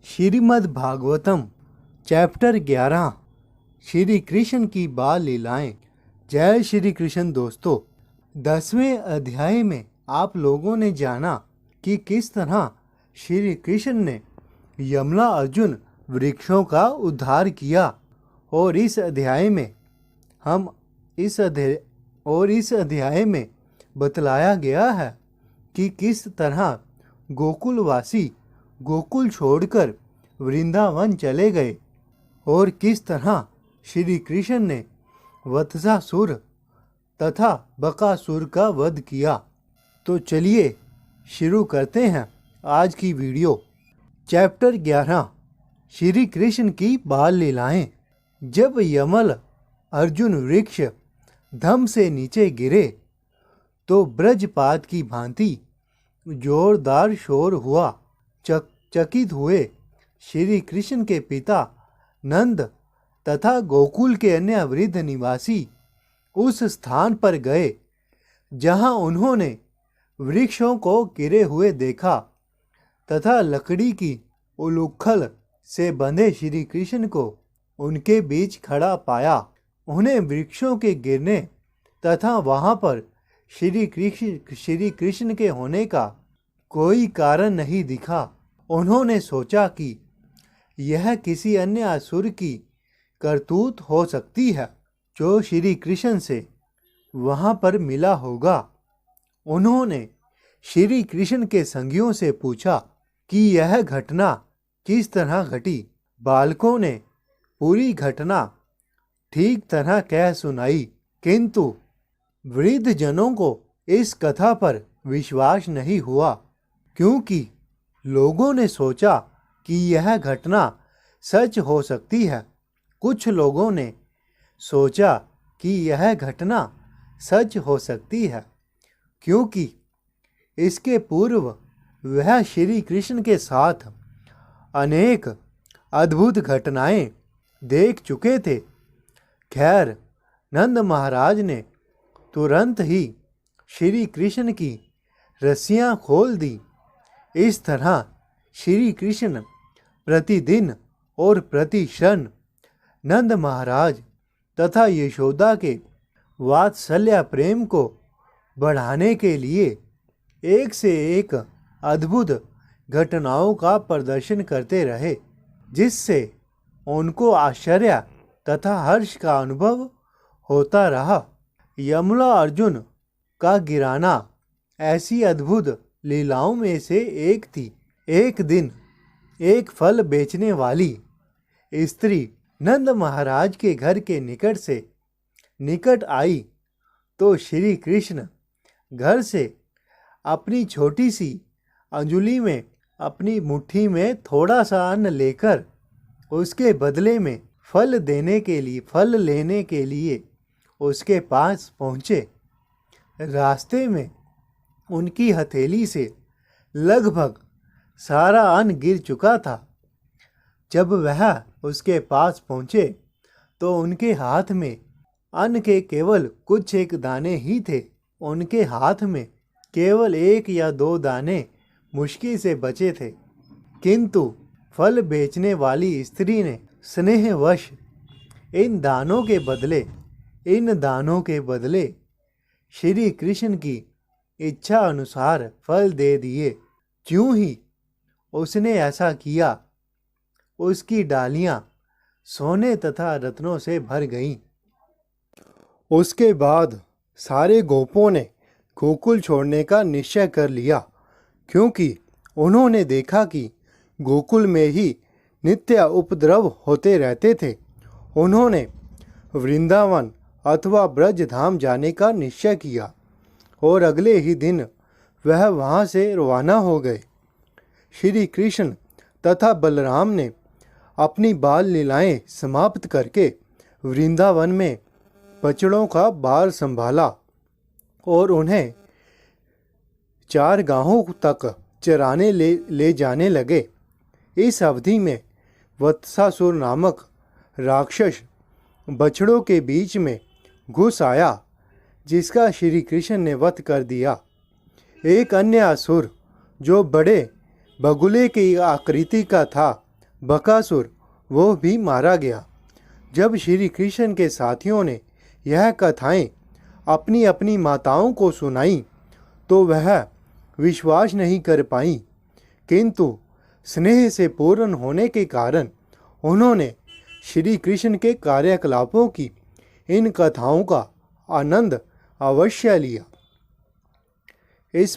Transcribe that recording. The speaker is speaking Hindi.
श्रीमद् भागवतम चैप्टर 11 श्री कृष्ण की बाल लीलाएं। जय श्री कृष्ण दोस्तों। 10वें अध्याय में आप लोगों ने जाना कि किस तरह श्री कृष्ण ने यमला अर्जुन वृक्षों का उद्धार किया और इस अध्याय में बतलाया गया है कि किस तरह गोकुलवासी गोकुल छोड़कर वृंदावन चले गए और किस तरह श्री कृष्ण ने वत्सासुर तथा बकासुर का वध किया। तो चलिए शुरू करते हैं आज की वीडियो। चैप्टर 11 श्री कृष्ण की बाल लीलाएं। जब यमल अर्जुन वृक्ष धम से नीचे गिरे तो ब्रजपात की भांति जोरदार शोर हुआ। चकित हुए श्री कृष्ण के पिता नंद तथा गोकुल के अन्य वृद्ध निवासी उस स्थान पर गए जहां उन्होंने वृक्षों को गिरे हुए देखा तथा लकड़ी की उलूखल से बंधे श्री कृष्ण को उनके बीच खड़ा पाया। उन्हें वृक्षों के गिरने तथा वहां पर श्री कृष्ण के होने का कोई कारण नहीं दिखा। उन्होंने सोचा कि यह किसी अन्य असुर की करतूत हो सकती है जो श्री कृष्ण से वहां पर मिला होगा। उन्होंने श्री कृष्ण के संगियों से पूछा कि यह घटना किस तरह घटी। बालकों ने पूरी घटना ठीक तरह कह सुनाई, किंतु वृद्ध जनों को इस कथा पर विश्वास नहीं हुआ, क्योंकि लोगों ने सोचा कि यह घटना सच हो सकती है। कुछ लोगों ने सोचा कि यह घटना सच हो सकती है क्योंकि इसके पूर्व वह श्री कृष्ण के साथ अनेक अद्भुत घटनाएं देख चुके थे। खैर, नंद महाराज ने तुरंत ही श्री कृष्ण की रस्सियां खोल दी। इस तरह श्री कृष्ण प्रतिदिन और प्रति क्षण नंद महाराज तथा यशोदा के वात्सल्य प्रेम को बढ़ाने के लिए एक से एक अद्भुत घटनाओं का प्रदर्शन करते रहे, जिससे उनको आश्चर्य तथा हर्ष का अनुभव होता रहा। यमला अर्जुन का गिराना ऐसी अद्भुत लीलाओं में से एक थी। एक दिन एक फल बेचने वाली स्त्री नंद महाराज के घर के निकट आई तो श्री कृष्ण घर से अपनी छोटी सी अंजुली में अपनी मुट्ठी में थोड़ा सा अन्न लेकर उसके बदले में फल लेने के लिए उसके पास पहुँचे। रास्ते में उनकी हथेली से लगभग सारा अन्न गिर चुका था। जब वह उसके पास पहुँचे तो उनके हाथ में अन्न के केवल कुछ एक दाने ही थे। उनके हाथ में केवल 1 या 2 दाने मुश्किल से बचे थे, किंतु फल बेचने वाली स्त्री ने स्नेहवश इन दानों के बदले श्री कृष्ण की इच्छा अनुसार फल दे दिए। ज्यों ही उसने ऐसा किया, उसकी डालियां सोने तथा रत्नों से भर गईं। उसके बाद सारे गोपों ने गोकुल छोड़ने का निश्चय कर लिया, क्योंकि उन्होंने देखा कि गोकुल में ही नित्य उपद्रव होते रहते थे। उन्होंने वृंदावन अथवा ब्रज धाम जाने का निश्चय किया और अगले ही दिन वह वहाँ से रवाना हो गए। श्री कृष्ण तथा बलराम ने अपनी बाल लीलाएं समाप्त करके वृंदावन में बछड़ों का बार संभाला और उन्हें 4 गांवों तक चराने ले जाने लगे। इस अवधि में वत्सासुर नामक राक्षस बछड़ों के बीच में घुस आया, जिसका श्री कृष्ण ने वध कर दिया। एक अन्य असुर जो बड़े बगुले की आकृति का था, बकासुर वो भी मारा गया। जब श्री कृष्ण के साथियों ने यह कथाएं अपनी अपनी माताओं को सुनाई तो वह विश्वास नहीं कर पाई, किंतु स्नेह से पूर्ण होने के कारण उन्होंने श्री कृष्ण के कार्यकलापों की इन कथाओं का आनंद अवश्य लिया। इस